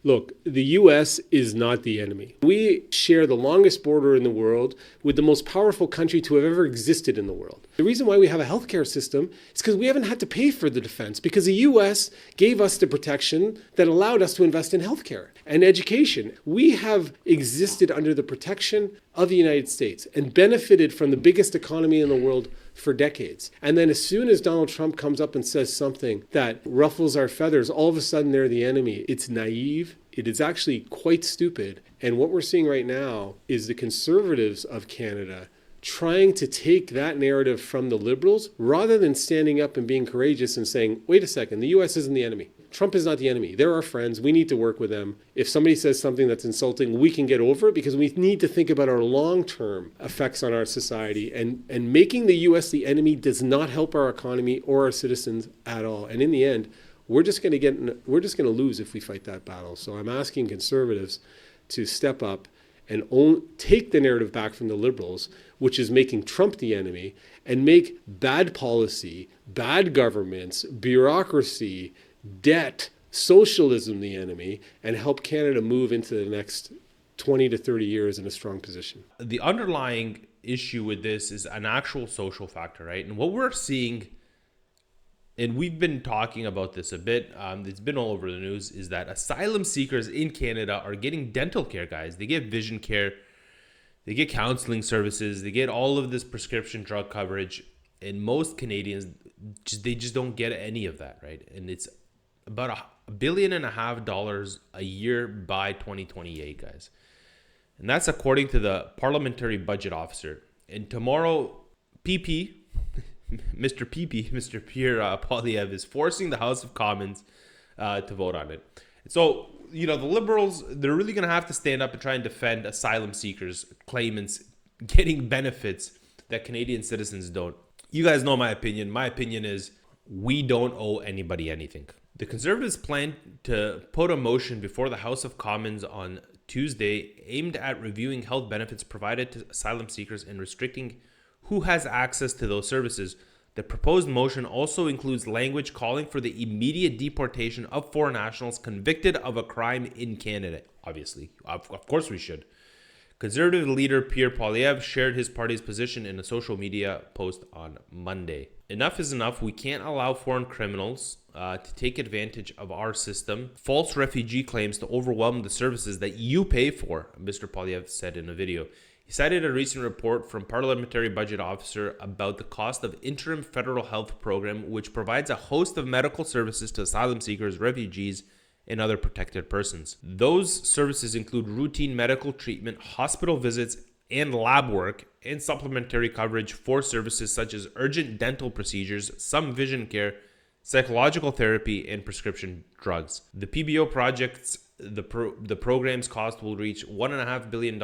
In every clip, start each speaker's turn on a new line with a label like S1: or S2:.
S1: Look, the U.S. is not the enemy. We share the longest border in the world with the most powerful country to have ever existed in the world. The reason why we have a healthcare system is because we haven't had to pay for the defense, because the U.S. gave us the protection that allowed us to invest in healthcare and education. We have existed under the protection of the United States and benefited from the biggest economy in the world for decades. And then as soon as Donald Trump comes up and says something that ruffles our feathers, all of a sudden they're the enemy. It's naive. It is actually quite stupid. And what we're seeing right now is the Conservatives of Canada trying to take that narrative from the Liberals rather than standing up and being courageous and saying, wait a second, the U.S. isn't the enemy. Trump is not the enemy. They're our friends. We need to work with them. If somebody says something that's insulting, we can get over it because we need to think about our long-term effects on our society. And making the U.S. the enemy does not help our economy or our citizens at all. And in the end, we're just going to lose if we fight that battle. So I'm asking Conservatives to step up and take the narrative back from the Liberals, which is making Trump the enemy, and make bad policy, bad governments, bureaucracy, debt, socialism the enemy, and help Canada move into the next 20 to 30 years in a strong position.
S2: The underlying issue with this is an actual social factor, right? And what we're seeing, and we've been talking about this a bit, it's been all over the news, is that asylum seekers in Canada are getting dental care, guys. They get vision care, they get counseling services, they get all of this prescription drug coverage, and most Canadians, they just don't get any of that, right? And it's about $1.5 billion a year by 2028, guys. And that's according to the Parliamentary Budget Officer. And tomorrow, Mr. Pierre Poilievre is forcing the House of Commons to vote on it. So, the Liberals, they're really going to have to stand up and try and defend asylum seekers, claimants, getting benefits that Canadian citizens don't. You guys know my opinion. My opinion is we don't owe anybody anything. The Conservatives plan to put a motion before the House of Commons on Tuesday aimed at reviewing health benefits provided to asylum seekers and restricting who has access to those services. The proposed motion also includes language calling for the immediate deportation of foreign nationals convicted of a crime in Canada. Obviously, of course we should. Conservative leader Pierre Poilievre shared his party's position in a social media post on Monday. Enough is enough. We can't allow foreign criminals to take advantage of our system. False refugee claims to overwhelm the services that you pay for, Mr. Poilievre said in a video. He cited a recent report from Parliamentary Budget Officer about the cost of Interim Federal Health Program, which provides a host of medical services to asylum seekers, refugees, and other protected persons. Those services include routine medical treatment, hospital visits, and lab work, and supplementary coverage for services such as urgent dental procedures, some vision care, psychological therapy, and prescription drugs. The PBO projects, the program's cost will reach $1.5 billion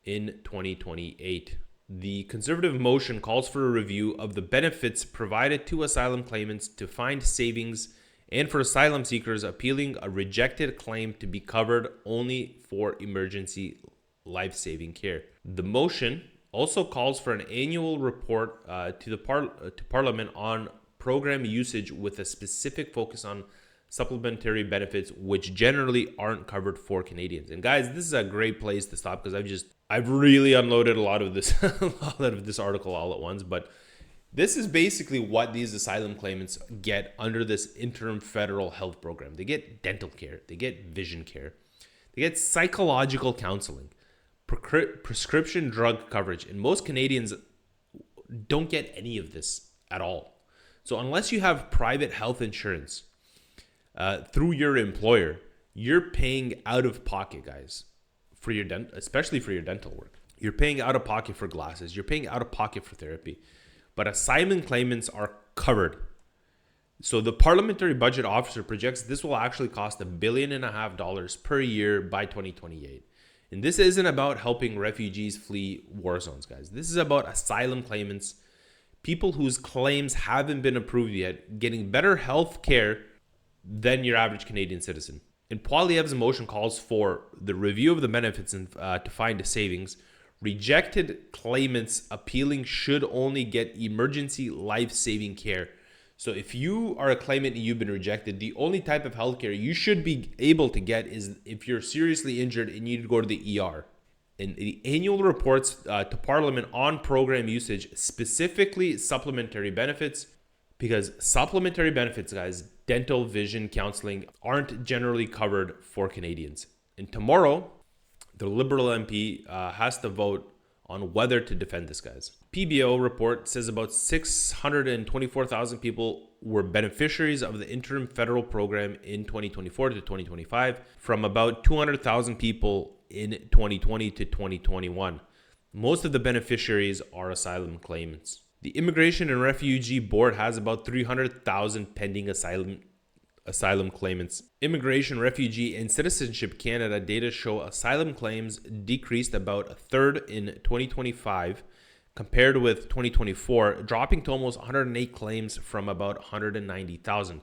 S2: in 2028. The Conservative motion calls for a review of the benefits provided to asylum claimants to find savings and for asylum seekers appealing a rejected claim to be covered only for emergency life-saving care. The motion also calls for an annual report to Parliament on program usage with a specific focus on supplementary benefits which generally aren't covered for Canadians. And guys, this is a great place to stop because I've really unloaded a lot of this article all at once, but this is basically what these asylum claimants get under this Interim Federal Health Program. They get dental care, they get vision care, they get psychological counseling, prescription drug coverage, and most Canadians don't get any of this at all. So unless you have private health insurance through your employer, you're paying out of pocket, guys, for your especially for your dental work. You're paying out of pocket for glasses. You're paying out of pocket for therapy. But asylum claimants are covered. So the Parliamentary Budget Officer projects this will actually cost $1.5 billion per year by 2028. And this isn't about helping refugees flee war zones, guys. This is about asylum claimants, people whose claims haven't been approved yet, getting better health care than your average Canadian citizen. And Poilievre's motion calls for the review of the benefits and to find a savings. Rejected claimants appealing should only get emergency life-saving care. So if you are a claimant and you've been rejected, the only type of healthcare you should be able to get is if you're seriously injured and you need to go to the ER. And the annual reports to Parliament on program usage, specifically supplementary benefits, because supplementary benefits, guys, dental, vision, counseling, aren't generally covered for Canadians. And tomorrow, the Liberal MP has to vote on whether to defend this, guys. PBO report says about 624,000 people were beneficiaries of the Interim Federal Program in 2024 to 2025, from about 200,000 people in 2020 to 2021. Most of the beneficiaries are asylum claimants. The Immigration and Refugee Board has about 300,000 pending asylum claimants. Immigration, Refugee, and Citizenship Canada data show asylum claims decreased about a third in 2025 compared with 2024, dropping to almost 108 claims from about 190,000.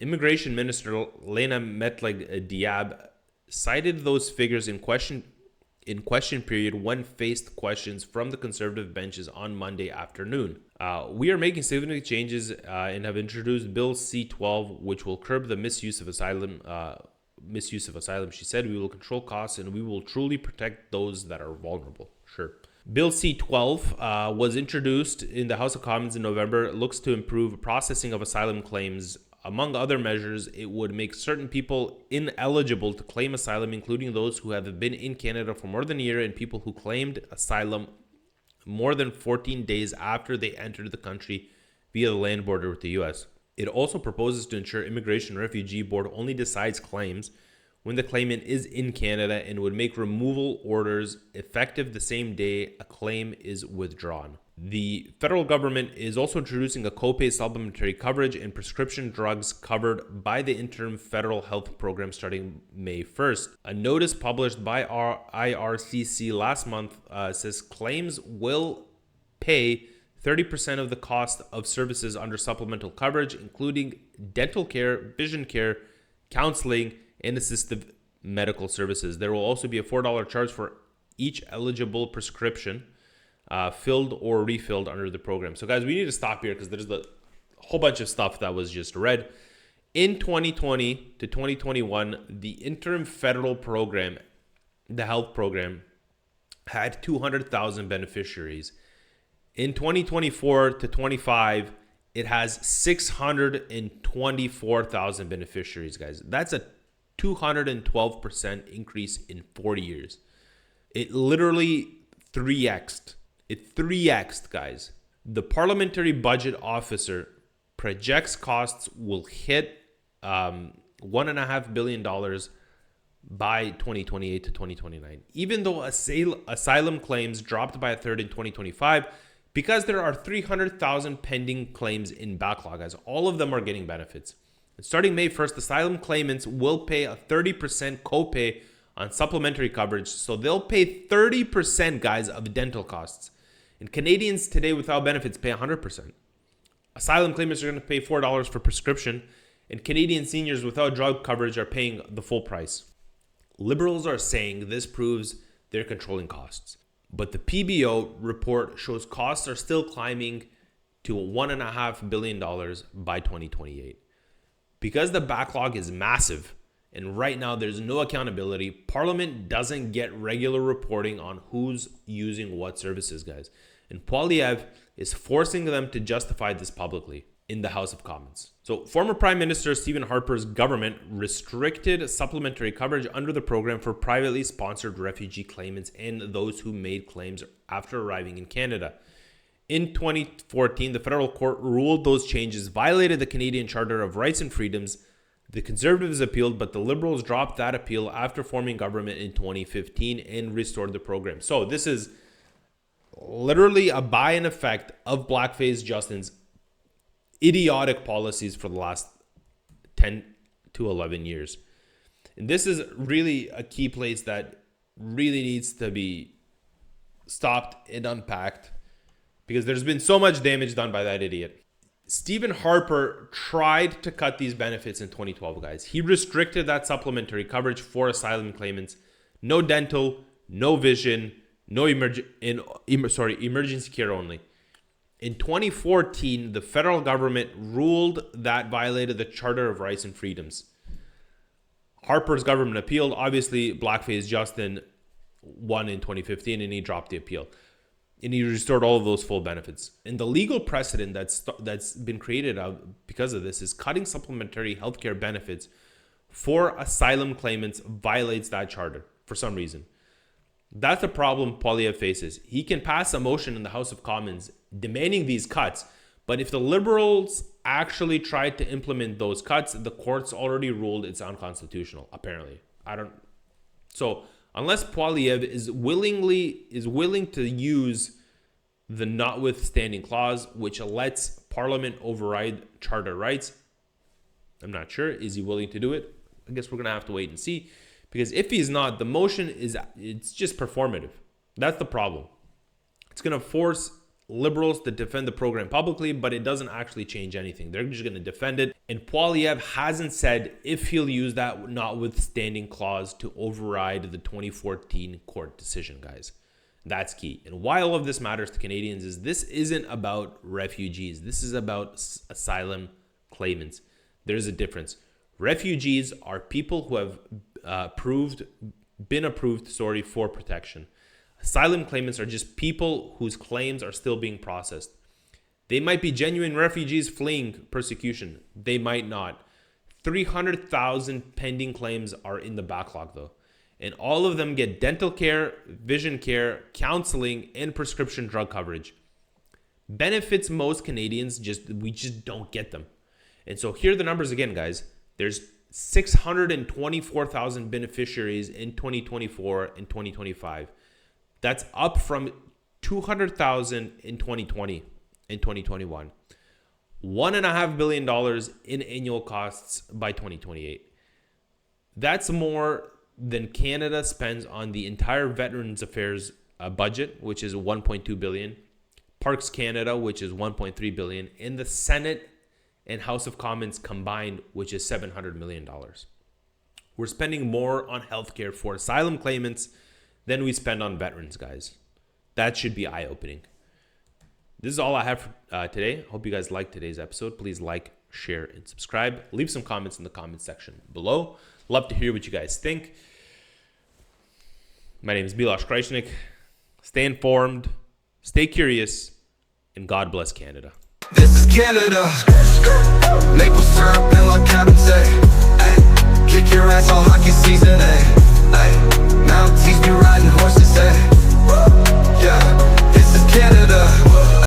S2: Immigration Minister Lena Metleg-Diab cited those figures in question period when faced questions from the Conservative benches on Monday afternoon. We are making significant changes and have introduced Bill C-12, which will curb the misuse of asylum. She said, we will control costs and we will truly protect those that are vulnerable. Sure. Bill C-12 was introduced in the House of Commons in November. It looks to improve processing of asylum claims. Among other measures, it would make certain people ineligible to claim asylum, including those who have been in Canada for more than a year and people who claimed asylum more than 14 days after they entered the country via the land border with the U.S. It also proposes to ensure Immigration and Refugee Board only decides claims when the claimant is in Canada and would make removal orders effective the same day a claim is withdrawn. The federal government is also introducing a copay supplementary coverage and prescription drugs covered by the Interim Federal Health Program starting May 1st. A notice published by our IRCC last month says claims will pay 30% of the cost of services under supplemental coverage, including dental care, vision care, counseling, and assistive medical services. There will also be a $4 charge for each eligible prescription filled or refilled under the program. So guys, we need to stop here because there's a whole bunch of stuff that was just read. In 2020 to 2021, the Interim Federal Program, the health program, had 200,000 beneficiaries. In 2024 to 25, it has 624,000 beneficiaries, guys. That's a 212% increase in 40 years. It literally 3x'd. It 3x'd, guys. The Parliamentary Budget Officer projects costs will hit $1.5 billion by 2028 to 2029. Even though asylum claims dropped by a third in 2025, because there are 300,000 pending claims in backlog, guys. All of them are getting benefits. And starting May 1st, asylum claimants will pay a 30% copay on supplementary coverage. So they'll pay 30%, guys, of dental costs. And Canadians today without benefits pay 100%. Asylum claimants are going to pay $4 for prescription, and Canadian seniors without drug coverage are paying the full price. Liberals are saying this proves they're controlling costs. But the PBO report shows costs are still climbing to $1.5 billion by 2028. Because the backlog is massive, and right now there's no accountability, Parliament doesn't get regular reporting on who's using what services, guys. And Poilievre is forcing them to justify this publicly in the House of Commons. So former Prime Minister Stephen Harper's government restricted supplementary coverage under the program for privately sponsored refugee claimants and those who made claims after arriving in Canada. In 2014, the federal court ruled those changes violated the Canadian Charter of Rights and Freedoms. The Conservatives appealed, but the Liberals dropped that appeal after forming government in 2015 and restored the program. So this is literally a buy-in effect of blackface Justin's idiotic policies for the last 10 to 11 years. And this is really a key place that really needs to be stopped and unpacked because there's been so much damage done by that idiot. Stephen Harper tried to cut these benefits in 2012, guys. He restricted that supplementary coverage for asylum claimants. No dental, no vision, no emergency care only. In 2014, the federal government ruled that violated the Charter of Rights and Freedoms. Harper's government appealed. Obviously, blackface Justin won in 2015 and he dropped the appeal. And he restored all of those full benefits. And the legal precedent that's been created because of this is cutting supplementary healthcare benefits for asylum claimants violates that charter for some reason. That's the problem Poilievre faces. He can pass a motion in the House of Commons demanding these cuts, but if the Liberals actually tried to implement those cuts, the courts already ruled it's unconstitutional, apparently. So unless Poilievre is willing to use the notwithstanding clause, which lets Parliament override charter rights, I'm not sure. Is he willing to do it? I guess we're going to have to wait and see. Because if he's not, the motion it's just performative. That's the problem. It's going to force Liberals to defend the program publicly, but it doesn't actually change anything. They're just going to defend it. And Poilievre hasn't said if he'll use that notwithstanding clause to override the 2014 court decision, guys. That's key. And why all of this matters to Canadians is this isn't about refugees. This is about asylum claimants. There's a difference. Refugees are people who have been approved for protection. Asylum claimants are just people whose claims are still being processed. They might be genuine refugees fleeing persecution. They might not. 300,000 pending claims are in the backlog though. And all of them get dental care, vision care, counseling, and prescription drug coverage. Benefits most Canadians we just don't get them. And so here are the numbers again, guys. There's 624,000 beneficiaries in 2024 and 2025. That's up from 200,000 in 2020 and 2021. $1.5 billion in annual costs by 2028. That's more than Canada spends on the entire Veterans Affairs budget, which is $1.2 billion. Parks Canada, which is $1.3 billion. And the Senate and House of Commons combined, which is $700 million. We're spending more on healthcare for asylum claimants than we spend on veterans, guys. That should be eye-opening. This is all I have for today. Hope you guys liked today's episode. Please like, share, and subscribe. Leave some comments in the comment section below. Love to hear what you guys think. My name is Miloš Krajčnik. Stay informed, stay curious, and God bless Canada.
S3: This is Canada. Maple syrup and La Cabotay. Kick your ass all hockey season, Now teach me riding horses,